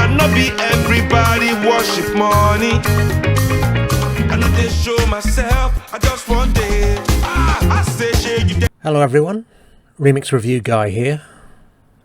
And not be everybody worship money. I know they show myself, I just one day. I say shit you. Hello everyone, Remix Review Guy here.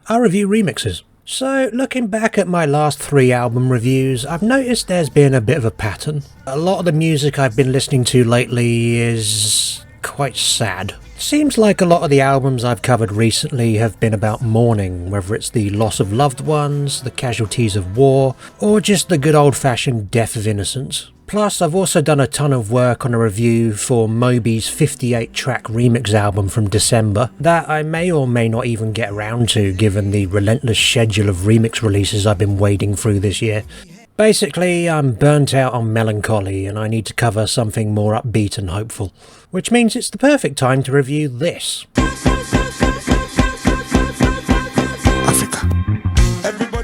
I review remixes. So, looking back at my last 3 album reviews, I've noticed there's been a bit of a pattern. A lot of the music I've been listening to lately is quite sad. Seems like a lot of the albums I've covered recently have been about mourning, whether it's the loss of loved ones, the casualties of war, or just the good old-fashioned death of innocence. Plus, I've also done a ton of work on a review for Moby's 58-track remix album from December that I may or may not even get around to given the relentless schedule of remix releases I've been wading through this year. Basically, I'm burnt out on melancholy and I need to cover something more upbeat and hopeful, which means it's the perfect time to review this.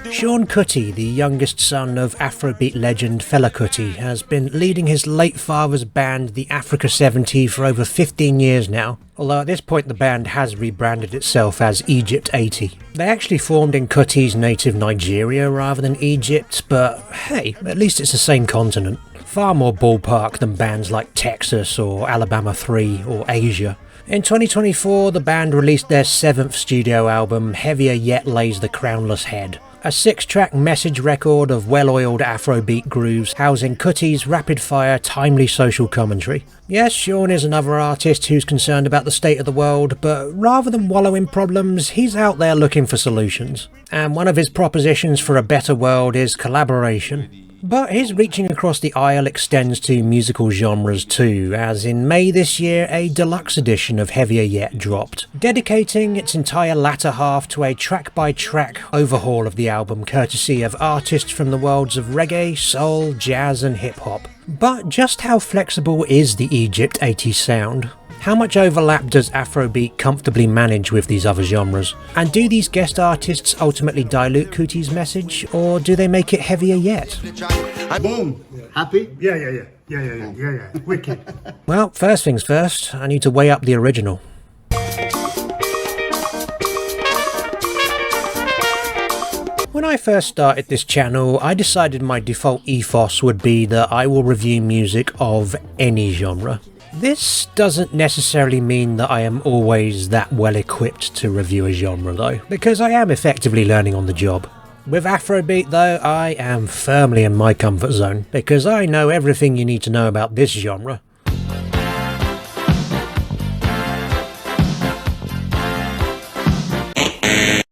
Seun Kuti, the youngest son of Afrobeat legend Fela Kuti, has been leading his late father's band, the Africa 70, for over 15 years now, although at this point the band has rebranded itself as Egypt 80. They actually formed in Kuti's native Nigeria rather than Egypt, but hey, at least it's the same continent. Far more ballpark than bands like Texas or Alabama 3 or Asia. In 2024, the band released their 7th studio album, Heavier Yet Lays the Crownless Head. A 6-track message record of well-oiled Afrobeat grooves housing Kuti's rapid-fire, timely social commentary. Yes, Seun is another artist who's concerned about the state of the world, but rather than wallow in problems, he's out there looking for solutions. And one of his propositions for a better world is collaboration. But his reaching across the aisle extends to musical genres too, as in May this year a deluxe edition of Heavier Yet dropped, dedicating its entire latter half to a track-by-track overhaul of the album courtesy of artists from the worlds of reggae, soul, jazz and hip-hop. But just how flexible is the Egypt 80s sound? How much overlap does Afrobeat comfortably manage with these other genres? And do these guest artists ultimately dilute Kuti's message, or do they make it heavier yet? Boom! Happy? Yeah. Wicked. Well, first things first, I need to weigh up the original. When I first started this channel, I decided my default ethos would be that I will review music of any genre. This doesn't necessarily mean that I am always that well equipped to review a genre though, because I am effectively learning on the job. With Afrobeat though, I am firmly in my comfort zone, because I know everything you need to know about this genre.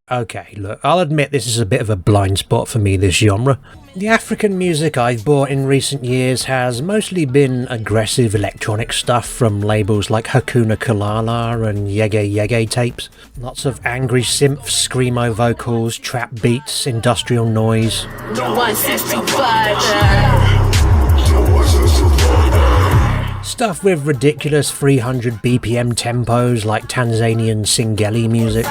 Okay, look, I'll admit this is a bit of a blind spot for me, this genre. The African music I've bought in recent years has mostly been aggressive electronic stuff from labels like Hakuna Kalala and Yege Yege tapes. Lots of angry synth, screamo vocals, trap beats, industrial noise. Stuff with ridiculous 300 BPM tempos like Tanzanian Singeli music.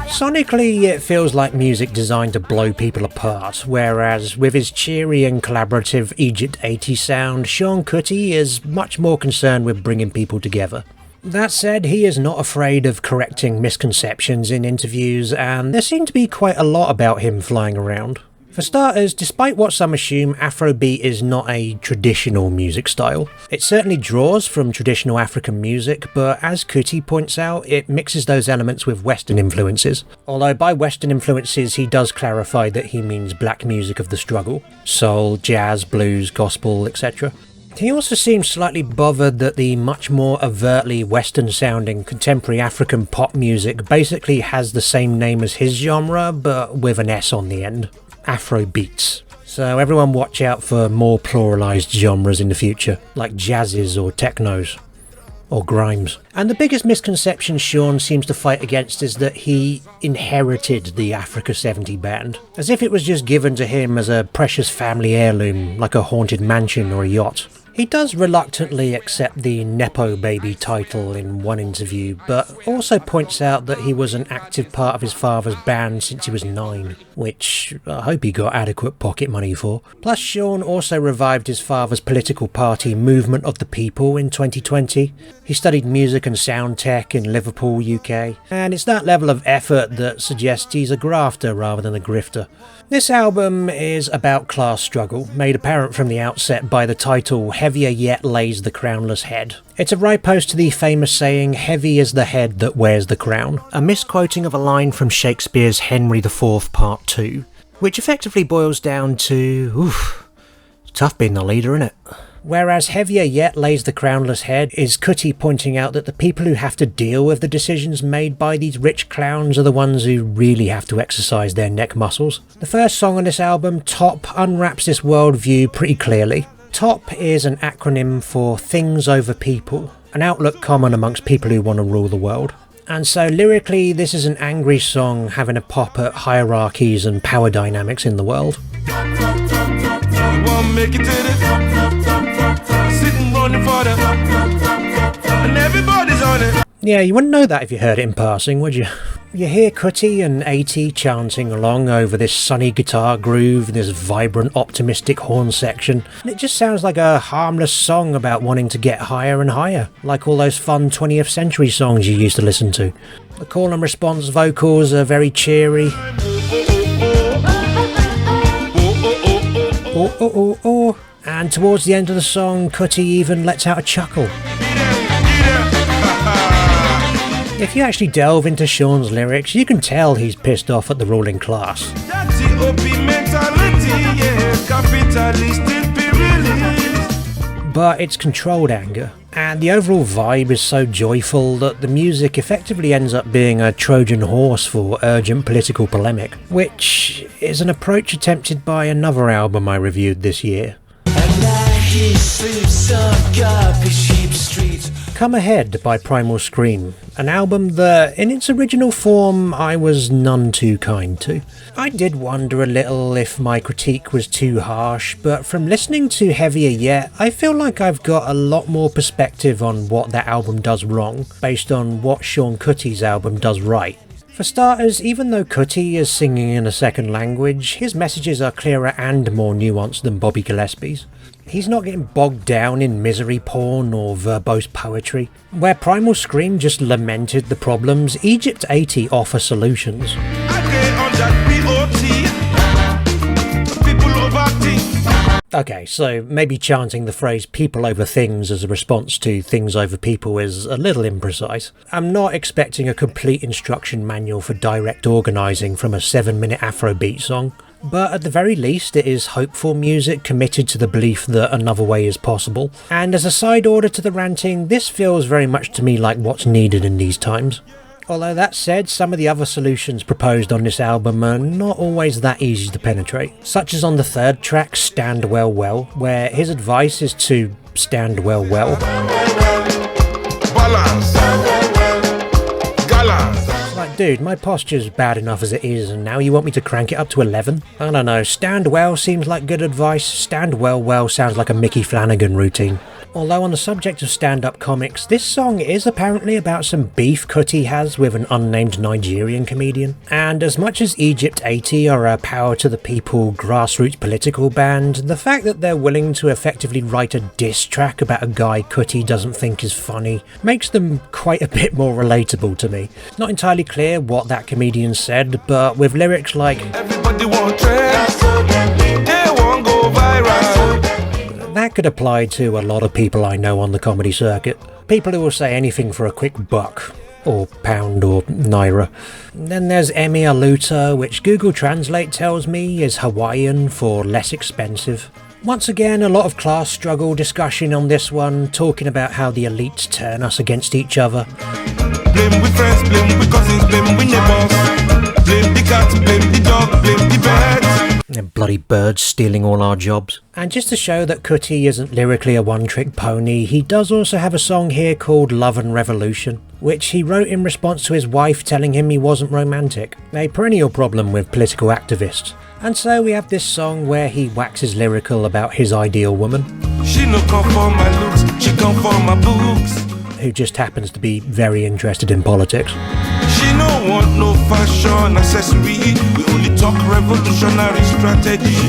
Sonically, it feels like music designed to blow people apart, whereas with his cheery and collaborative Egypt 80 sound, Seun Kuti is much more concerned with bringing people together. That said, he is not afraid of correcting misconceptions in interviews, and there seem to be quite a lot about him flying around. For starters, despite what some assume, Afrobeat is not a traditional music style. It certainly draws from traditional African music, but as Kuti points out, it mixes those elements with Western influences. Although by Western influences, he does clarify that he means black music of the struggle. Soul, jazz, blues, gospel, etc. He also seems slightly bothered that the much more overtly Western-sounding contemporary African pop music basically has the same name as his genre, but with an S on the end. Afrobeats. So everyone watch out for more pluralised genres in the future, like jazzes or technos, or grimes. And the biggest misconception Seun seems to fight against is that he inherited the Africa 70 band, as if it was just given to him as a precious family heirloom, like a haunted mansion or a yacht. He does reluctantly accept the Nepo Baby title in one interview, but also points out that he was an active part of his father's band since he was 9, which I hope he got adequate pocket money for. Plus, Seun also revived his father's political party Movement of the People in 2020. He studied music and sound tech in Liverpool, UK, and it's that level of effort that suggests he's a grafter rather than a grifter. This album is about class struggle, made apparent from the outset by the title Heavier Yet Lays the Crownless Head. It's a riposte to the famous saying, heavy is the head that wears the crown, a misquoting of a line from Shakespeare's Henry IV Part 2, which effectively boils down to, tough being the leader, innit? Whereas Heavier Yet Lays the Crownless Head is Kuti pointing out that the people who have to deal with the decisions made by these rich clowns are the ones who really have to exercise their neck muscles. The first song on this album, Top, unwraps this worldview pretty clearly. TOP is an acronym for Things Over People, an outlook common amongst people who want to rule the world. And so lyrically, this is an angry song having a pop at hierarchies and power dynamics in the world. And everybody's on it. Yeah, you wouldn't know that if you heard it in passing, would you? You hear Kuti and 80 chanting along over this sunny guitar groove and this vibrant, optimistic horn section, and it just sounds like a harmless song about wanting to get higher and higher, like all those fun 20th century songs you used to listen to. The call and response vocals are very cheery. Oh. And towards the end of the song, Kuti even lets out a chuckle. If you actually delve into Seun's lyrics, you can tell he's pissed off at the ruling class. But it's controlled anger, and the overall vibe is so joyful that the music effectively ends up being a Trojan horse for urgent political polemic, which is an approach attempted by another album I reviewed this year. Come Ahead by Primal Scream, an album that, in its original form, I was none too kind to. I did wonder a little if my critique was too harsh, but from listening to Heavier Yet, I feel like I've got a lot more perspective on what that album does wrong, based on what Seun Kuti's album does right. For starters, even though Kuti is singing in a second language, his messages are clearer and more nuanced than Bobby Gillespie's. He's not getting bogged down in misery porn or verbose poetry. Where Primal Scream just lamented the problems, Egypt 80 offer solutions. Okay, so maybe chanting the phrase people over things as a response to things over people is a little imprecise. I'm not expecting a complete instruction manual for direct organising from a 7-minute Afrobeat song, but at the very least it is hopeful music committed to the belief that another way is possible. And as a side order to the ranting, this feels very much to me like what's needed in these times. Although that said, some of the other solutions proposed on this album are not always that easy to penetrate, such as on the third track, Stand Well Well, where his advice is to stand well. Balance. Galance. It's like, dude, my posture's bad enough as it is, and now you want me to crank it up to 11? I don't know, stand well seems like good advice, stand well sounds like a Mickey Flanagan routine. Although on the subject of stand-up comics, this song is apparently about some beef Kuti has with an unnamed Nigerian comedian. And as much as Egypt 80 are a power to the people grassroots political band, the fact that they're willing to effectively write a diss track about a guy Kuti doesn't think is funny makes them quite a bit more relatable to me. It's not entirely clear what that comedian said, but with lyrics like Everybody want trends, they won't go viral. That could apply to a lot of people I know on the comedy circuit. People who will say anything for a quick buck, or pound, or naira. Then there's Emi Aluta, which Google Translate tells me is Hawaiian for less expensive. Once again, a lot of class struggle discussion on this one, talking about how the elites turn us against each other. Blame with friends, blame with cousins, blame with neighbors. Blame the cat, blame the dog, blame the birds. And bloody birds stealing all our jobs. And just to show that Kuti isn't lyrically a one-trick pony, he does also have a song here called Love and Revolution, which he wrote in response to his wife telling him he wasn't romantic, a perennial problem with political activists. And so we have this song where he waxes lyrical about his ideal woman. She no come for my looks, she come for my books. Who just happens to be very interested in politics. She no want no fashion accessory. We only talk revolutionary strategy.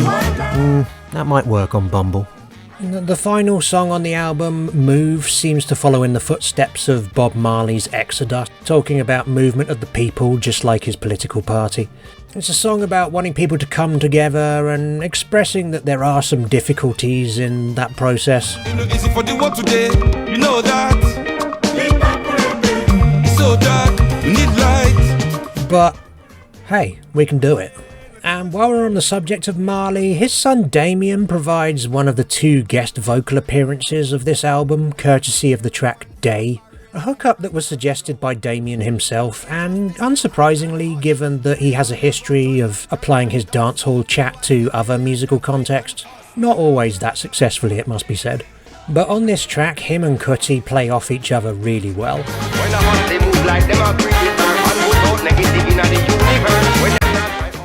That might work on Bumble. The final song on the album, Move, seems to follow in the footsteps of Bob Marley's Exodus, talking about movement of the people just like his political party. It's a song about wanting people to come together and expressing that there are some difficulties in that process. You know, easy for the world today, you know that. It's so dark, we need light. But hey, we can do it. And while we're on the subject of Marley, his son Damien provides one of the 2 guest vocal appearances of this album, courtesy of the track Day. A hookup that was suggested by Damien himself, and unsurprisingly, given that he has a history of applying his dancehall chat to other musical contexts. Not always that successfully, it must be said. But on this track, him and Kuti play off each other really well.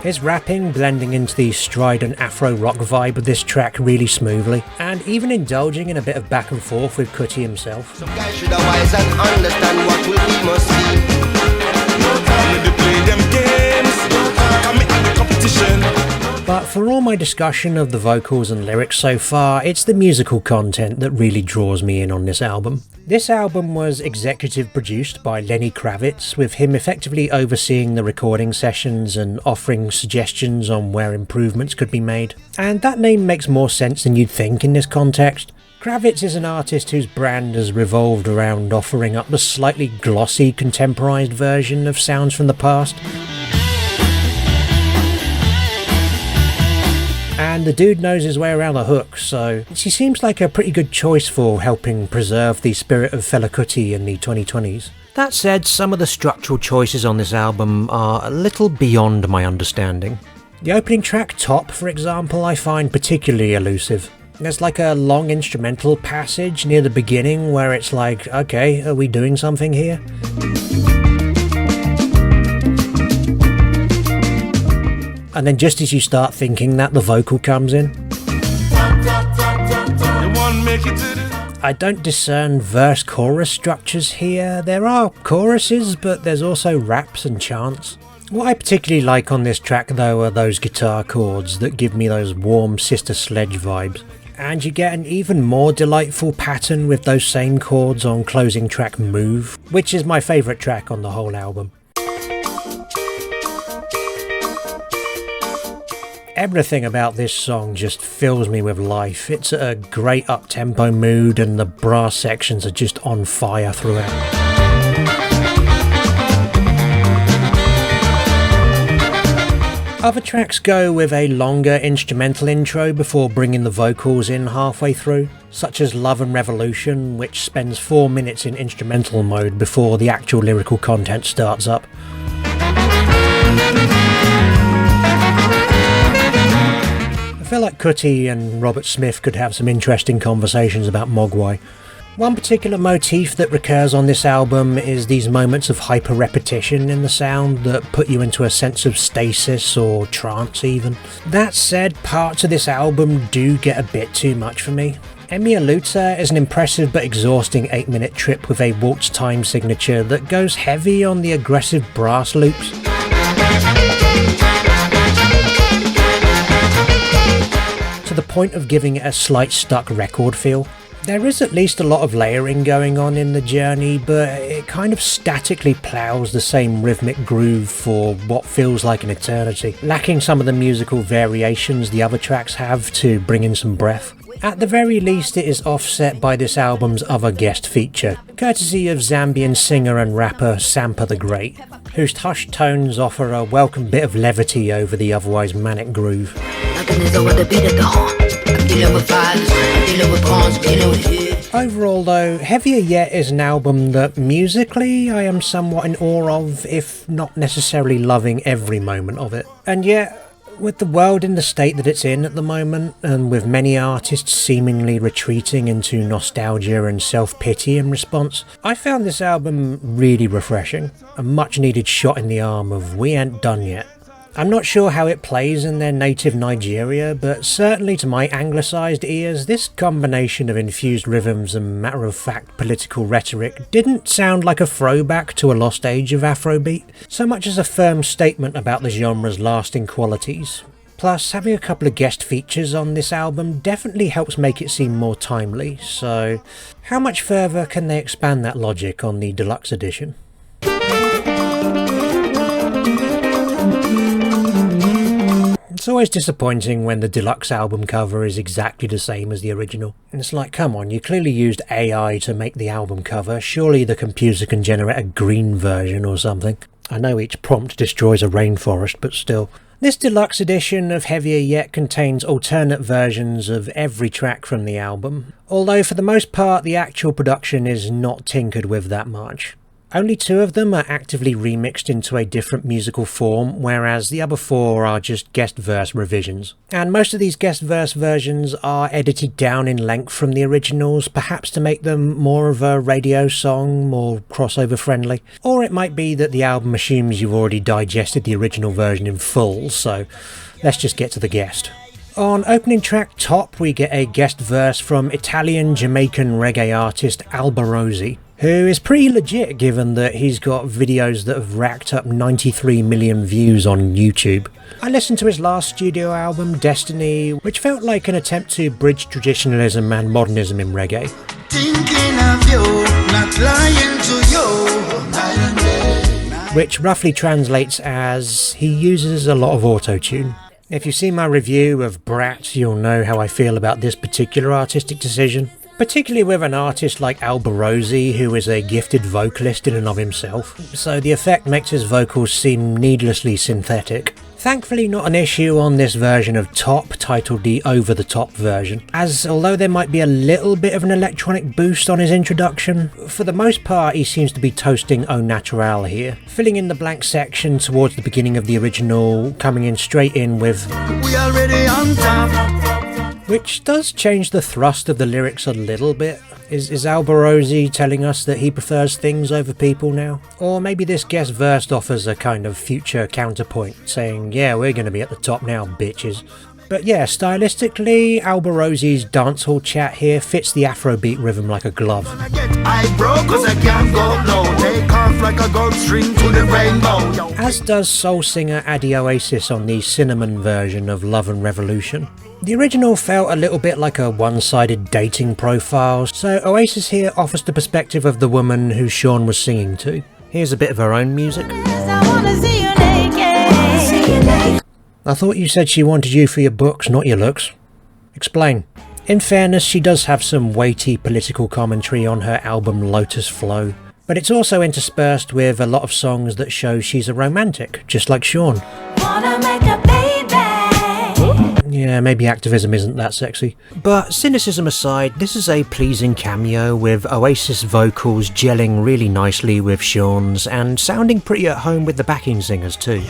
His rapping blending into the strident Afro rock vibe of this track really smoothly, and even indulging in a bit of back and forth with Kuti himself. Some guys should have wise and understand what we must see. No time to play them games. Come at the competition. But for all my discussion of the vocals and lyrics so far, it's the musical content that really draws me in on this album. This album was executive produced by Lenny Kravitz, with him effectively overseeing the recording sessions and offering suggestions on where improvements could be made. And that name makes more sense than you'd think in this context. Kravitz is an artist whose brand has revolved around offering up the slightly glossy contemporized version of sounds from the past. And the dude knows his way around the hook, so he seems like a pretty good choice for helping preserve the spirit of Fela Kuti in the 2020s. That said, some of the structural choices on this album are a little beyond my understanding. The opening track, Top, for example, I find particularly elusive. There's like a long instrumental passage near the beginning where it's like, okay, are we doing something here? And then just as you start thinking that, the vocal comes in. I don't discern verse-chorus structures here. There are choruses, but there's also raps and chants. What I particularly like on this track though are those guitar chords that give me those warm Sister Sledge vibes. And you get an even more delightful pattern with those same chords on closing track Move, which is my favourite track on the whole album. Everything about this song just fills me with life. It's a great up-tempo mood and the brass sections are just on fire throughout. Other tracks go with a longer instrumental intro before bringing the vocals in halfway through, such as Love and Revolution, which spends 4 minutes in instrumental mode before the actual lyrical content starts up. I feel like Kuti and Robert Smith could have some interesting conversations about Mogwai. One particular motif that recurs on this album is these moments of hyper-repetition in the sound that put you into a sense of stasis or trance even. That said, parts of this album do get a bit too much for me. Emi Aluta is an impressive but exhausting 8-minute trip with a waltz time signature that goes heavy on the aggressive brass loops. To the point of giving it a slight stuck record feel. There is at least a lot of layering going on in the journey, but it kind of statically ploughs the same rhythmic groove for what feels like an eternity, lacking some of the musical variations the other tracks have to bring in some breath. At the very least, it is offset by this album's other guest feature, courtesy of Zambian singer and rapper Sampa The Great, whose hushed tones offer a welcome bit of levity over the otherwise manic groove. Overall though, Heavier Yet is an album that musically I am somewhat in awe of, if not necessarily loving every moment of it. And yet, with the world in the state that it's in at the moment, and with many artists seemingly retreating into nostalgia and self-pity in response, I found this album really refreshing, a much needed shot in the arm of we ain't done yet. I'm not sure how it plays in their native Nigeria, but certainly to my anglicised ears, this combination of infused rhythms and matter-of-fact political rhetoric didn't sound like a throwback to a lost age of Afrobeat, so much as a firm statement about the genre's lasting qualities. Plus, having a couple of guest features on this album definitely helps make it seem more timely, so how much further can they expand that logic on the Deluxe Edition? It's always disappointing when the deluxe album cover is exactly the same as the original. And it's like, come on, you clearly used AI to make the album cover, surely the computer can generate a green version or something. I know each prompt destroys a rainforest, but still. This deluxe edition of Heavier Yet contains alternate versions of every track from the album, although for the most part the actual production is not tinkered with that much. Only 2 of them are actively remixed into a different musical form, whereas the other 4 are just guest verse revisions. And most of these guest verse versions are edited down in length from the originals, perhaps to make them more of a radio song, more crossover friendly. Or it might be that the album assumes you've already digested the original version in full, so let's just get to the guest. On opening track Top, we get a guest verse from Italian-Jamaican reggae artist Alborosie, who is pretty legit given that he's got videos that have racked up 93 million views on YouTube. I listened to his last studio album, Destiny, which felt like an attempt to bridge traditionalism and modernism in reggae. Thinking of you, not lying to you. Which roughly translates as, he uses a lot of auto-tune. If you've seen my review of Brat, you'll know how I feel about this particular artistic decision. Particularly with an artist like Alborosie, who is a gifted vocalist in and of himself, so the effect makes his vocals seem needlessly synthetic. Thankfully not an issue on this version of Top, titled the Over the Top version, as although there might be a little bit of an electronic boost on his introduction, for the most part he seems to be toasting au naturel here, filling in the blank section towards the beginning of the original, coming in straight in with "We already on top," which does change the thrust of the lyrics a little bit. Is Alborosie telling us that he prefers things over people now? Or maybe this guest verse offers a kind of future counterpoint, saying, yeah, we're going to be at the top now, bitches. But yeah, stylistically, Alborosie's dancehall chat here fits the Afrobeat rhythm like a glove. As does soul singer Addy Oasis on the Cinnamon version of Love and Revolution. The original felt a little bit like a one-sided dating profile, so Oasis here offers the perspective of the woman who Sean was singing to. Here's a bit of her own music. I thought you said she wanted you for your books, not your looks. Explain. In fairness, she does have some weighty political commentary on her album Lotus Flow, but it's also interspersed with a lot of songs that show she's a romantic, just like Sean. Yeah, maybe activism isn't that sexy. But cynicism aside, this is a pleasing cameo with Oasis vocals gelling really nicely with Sean's and sounding pretty at home with the backing singers too.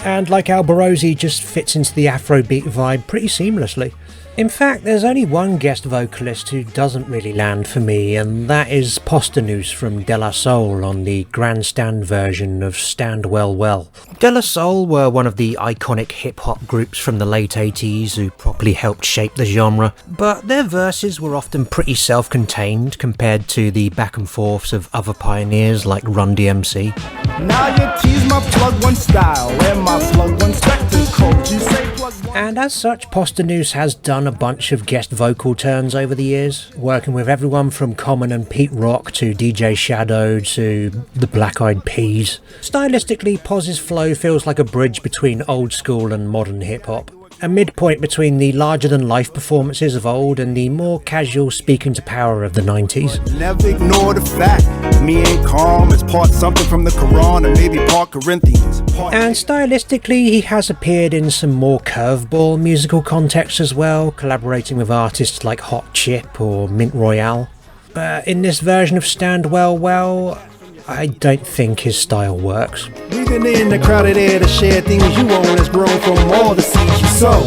And like Alborosie, just fits into the Afrobeat vibe pretty seamlessly. In fact, there's only one guest vocalist who doesn't really land for me, and that is Posdnuos from De La Soul on the grandstand version of Stand Well Well. De La Soul were one of the iconic hip-hop groups from the late 80s who properly helped shape the genre, but their verses were often pretty self-contained compared to the back and forths of other pioneers like Run DMC. Now you tease my plug one style and my plug one spectrum code. You say plug one. And as such, Posdnuos has done a bunch of guest vocal turns over the years, working with everyone from Common and Pete Rock to DJ Shadow to the Black Eyed Peas. Stylistically, Pos's flow feels like a bridge between old school and modern hip-hop. A midpoint between the larger-than-life performances of old and the more casual speaking to power of the 90s. Never ignore the fact, me ain't calm, it's part something from the Quran and maybe part Corinthians. And stylistically, he has appeared in some more curveball musical contexts as well, collaborating with artists like Hot Chip or Mint Royale. But in this version of Stand Well Well, I don't think his style works. Breathing in the crowded air to share things you own has grown from all the seeds you sow.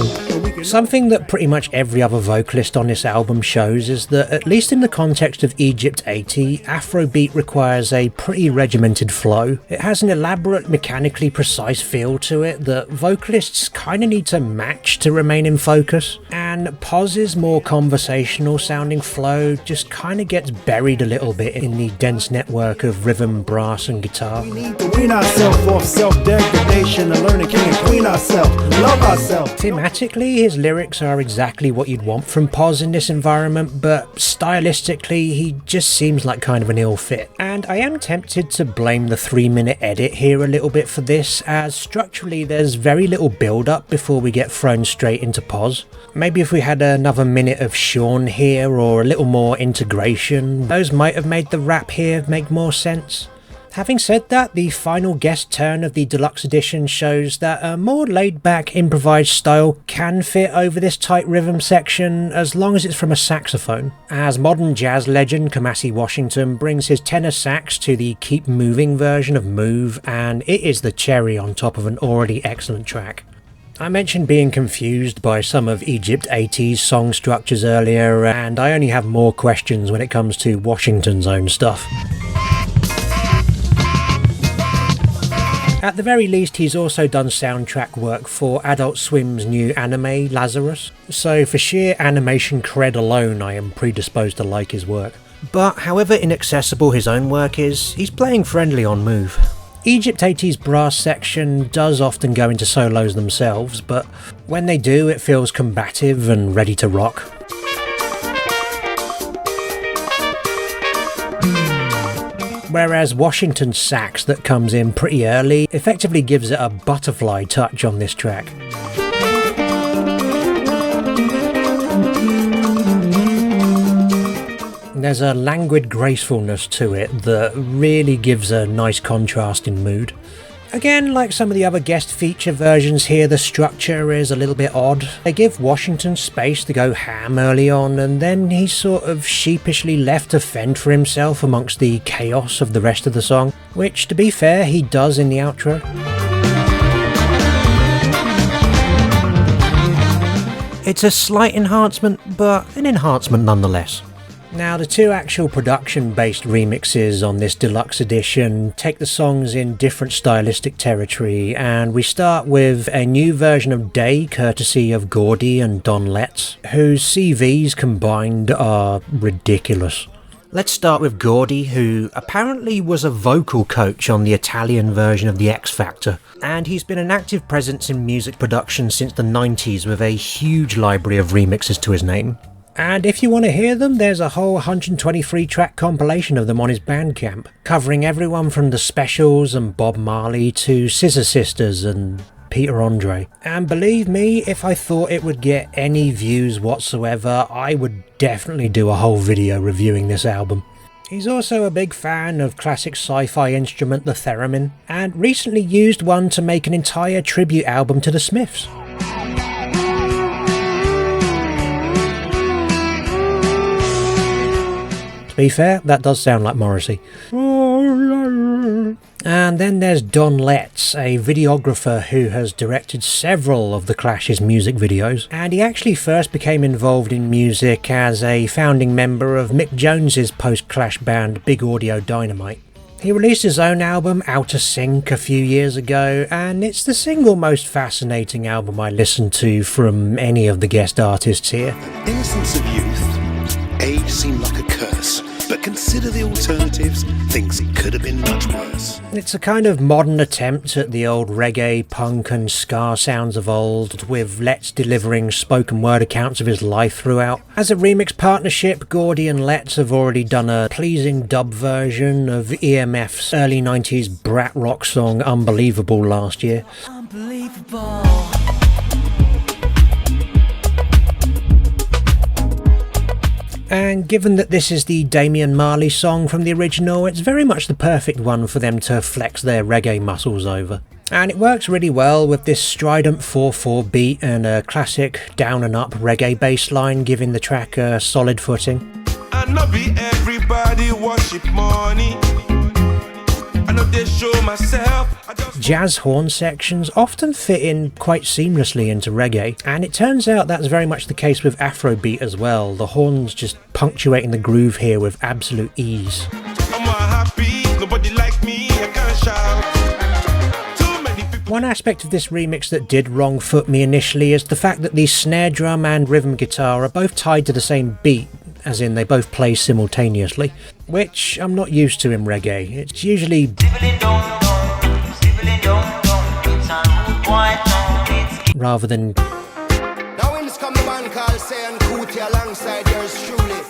Something that pretty much every other vocalist on this album shows is that, at least in the context of Egypt 80, Afrobeat requires a pretty regimented flow. It has an elaborate, mechanically precise feel to it that vocalists kind of need to match to remain in focus, and Pos's more conversational sounding flow just kind of gets buried a little bit in the dense network of rhythm, brass and guitar. We need to wean ourselves off self-degradation and learn to king and queen ourselves, love ourselves. Thematically, his lyrics are exactly what you'd want from Pos in this environment, but stylistically, he just seems like kind of an ill fit. And I am tempted to blame the 3-minute edit here a little bit for this, as structurally there's very little build-up before we get thrown straight into Pos. Maybe if we had another minute of Seun here, or a little more integration, those might have made the rap here make more sense. Having said that, the final guest turn of the Deluxe Edition shows that a more laid-back improvised style can fit over this tight rhythm section as long as it's from a saxophone, as modern jazz legend Kamasi Washington brings his tenor sax to the Keep Moving version of Move, and it is the cherry on top of an already excellent track. I mentioned being confused by some of Egypt 80's song structures earlier, and I only have more questions when it comes to Washington's own stuff. At the very least, he's also done soundtrack work for Adult Swim's new anime, Lazarus, so for sheer animation cred alone, I am predisposed to like his work. But however inaccessible his own work is, he's playing friendly on Move. Egypt 80's brass section does often go into solos themselves, but when they do, it feels combative and ready to rock. Whereas Washington's sax that comes in pretty early effectively gives it a butterfly touch on this track. There's a languid gracefulness to it that really gives a nice contrast in mood. Again, like some of the other guest feature versions here, the structure is a little bit odd. They give Washington space to go ham early on, and then he's sort of sheepishly left to fend for himself amongst the chaos of the rest of the song, which, to be fair, he does in the outro. It's a slight enhancement, but an enhancement nonetheless. Now, the two actual production-based remixes on this Deluxe Edition take the songs in different stylistic territory, and we start with a new version of Day courtesy of Gaudi and Don Letts, whose CVs combined are ridiculous. Let's start with Gaudi, who apparently was a vocal coach on the Italian version of The X Factor, and he's been an active presence in music production since the 90s with a huge library of remixes to his name. And if you want to hear them, there's a whole 123 track compilation of them on his Bandcamp, covering everyone from The Specials and Bob Marley to Scissor Sisters and Peter Andre. And believe me, if I thought it would get any views whatsoever, I would definitely do a whole video reviewing this album. He's also a big fan of classic sci-fi instrument the theremin, and recently used one to make an entire tribute album to the Smiths. To be fair, that does sound like Morrissey. And then there's Don Letts, a videographer who has directed several of The Clash's music videos, and he actually first became involved in music as a founding member of Mick Jones's post-Clash band Big Audio Dynamite. He released his own album, Outer Sync, a few years ago, and it's the single most fascinating album I listened to from any of the guest artists here. The innocence of youth, age seemed like a curse, but consider the alternatives, thinks it could have been much worse. It's a kind of modern attempt at the old reggae, punk and ska sounds of old, with Letts delivering spoken word accounts of his life throughout. As a remix partnership, Gaudi and Letts have already done a pleasing dub version of EMF's early 90s brat rock song Unbelievable last year. Unbelievable. And given that this is the Damian Marley song from the original, it's very much the perfect one for them to flex their reggae muscles over. And it works really well with this strident 4/4 beat and a classic down and up reggae bass line, giving the track a solid footing. And not be everybody worship money. I know know they show myself. Jazz horn sections often fit in quite seamlessly into reggae, and it turns out that's very much the case with Afrobeat as well, the horns just punctuating the groove here with absolute ease. I'm happy, nobody like me, I can't shout. Too many people. One aspect of this remix that did wrong foot me initially is the fact that the snare drum and rhythm guitar are both tied to the same beat, as in they both play simultaneously, which I'm not used to in reggae. It's usually rather than Now in this come the man called Seun Kuti alongside yours truly.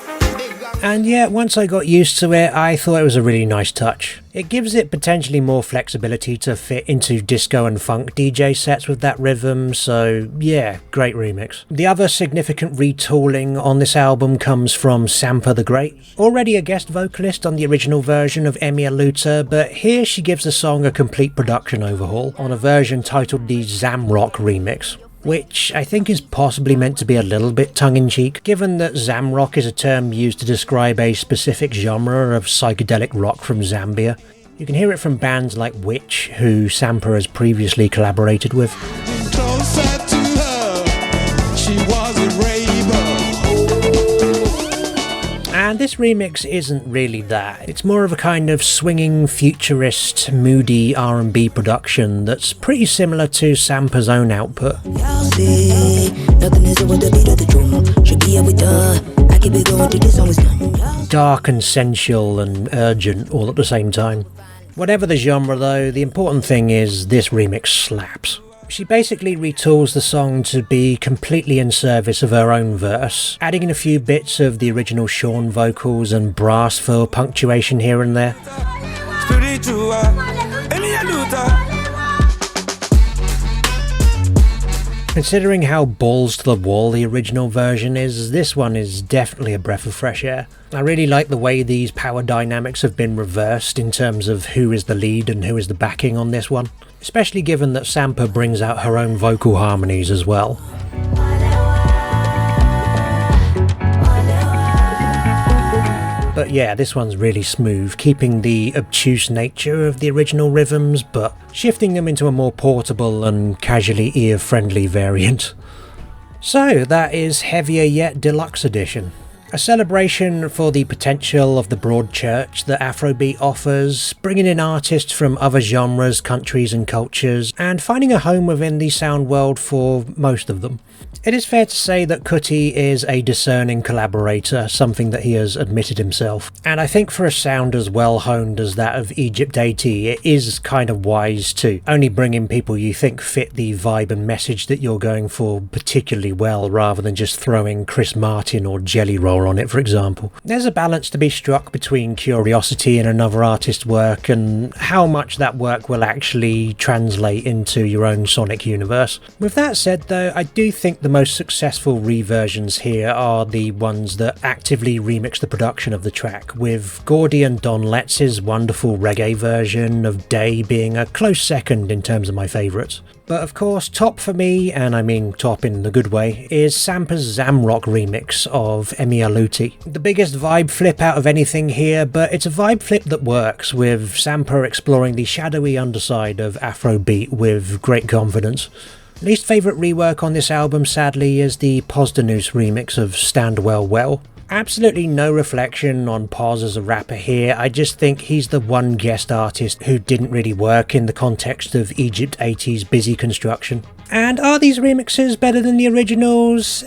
and yet once I got used to it, I thought it was a really nice touch. It gives it potentially more flexibility to fit into disco and funk DJ sets with that rhythm, so yeah, great remix. The other significant retooling on this album comes from Sampa The Great, already a guest vocalist on the original version of Emi Aluta, but here she gives the song a complete production overhaul on a version titled the Zamrock remix, which I think is possibly meant to be a little bit tongue-in-cheek, given that Zamrock is a term used to describe a specific genre of psychedelic rock from Zambia. You can hear it from bands like Witch, who Sampa has previously collaborated with. Closer to her, she was a rainbow. And this remix isn't really that. It's more of a kind of swinging, futurist, moody R&B production that's pretty similar to Sampa's own output. Dark and sensual and urgent all at the same time. Whatever the genre though, the important thing is this remix slaps. She basically retools the song to be completely in service of her own verse, adding in a few bits of the original Sean vocals and brass for punctuation here and there. Considering how balls to the wall the original version is, this one is definitely a breath of fresh air. I really like the way these power dynamics have been reversed in terms of who is the lead and who is the backing on this one, especially given that Sampa brings out her own vocal harmonies as well. But yeah, this one's really smooth, keeping the obtuse nature of the original rhythms, but shifting them into a more portable and casually ear-friendly variant. So that is Heavier Yet Deluxe Edition. A celebration for the potential of the broad church that Afrobeat offers, bringing in artists from other genres, countries and cultures, and finding a home within the sound world for most of them. It is fair to say that Kuti is a discerning collaborator, something that he has admitted himself. And I think for a sound as well honed as that of Egypt 80, it is kind of wise to only bring in people you think fit the vibe and message that you're going for particularly well, rather than just throwing Chris Martin or Jelly Roll on it, for example. There's a balance to be struck between curiosity in another artist's work and how much that work will actually translate into your own sonic universe. With that said though, I do think the most successful reversions here are the ones that actively remix the production of the track, with Gaudi Don Letts' wonderful reggae version of Day being a close second in terms of my favourites. But of course, top for me, and I mean top in the good way, is Sampa's Zamrock remix of Emi Aluta. The biggest vibe flip out of anything here, but it's a vibe flip that works, with Sampa exploring the shadowy underside of Afrobeat with great confidence. Least favourite rework on this album, sadly, is the Posdnuos remix of Stand Well Well. Absolutely no reflection on Pos as a rapper here, I just think he's the one guest artist who didn't really work in the context of Egypt 80's busy construction. And are these remixes better than the originals?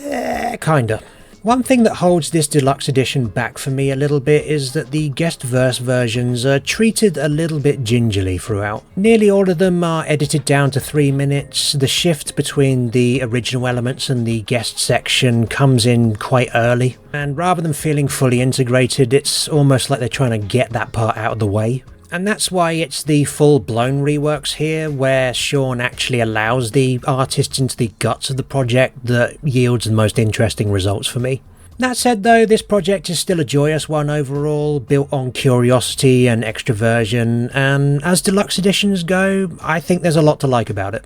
Kinda. One thing that holds this deluxe edition back for me a little bit is that the guest verse versions are treated a little bit gingerly throughout. Nearly all of them are edited down to 3 minutes, the shift between the original elements and the guest section comes in quite early, and rather than feeling fully integrated, it's almost like they're trying to get that part out of the way. And that's why it's the full-blown reworks here, where Sean actually allows the artists into the guts of the project, that yields the most interesting results for me. That said though, this project is still a joyous one overall, built on curiosity and extroversion, and as deluxe editions go, I think there's a lot to like about it.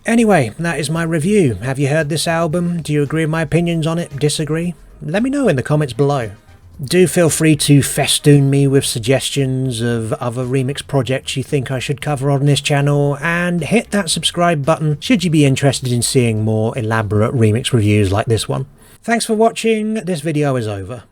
Anyway, that is my review. Have you heard this album? Do you agree with my opinions on it? Disagree? Let me know in the comments below. Do feel free to festoon me with suggestions of other remix projects you think I should cover on this channel, and hit that subscribe button should you be interested in seeing more elaborate remix reviews like this one. Thanks for watching, this video is over.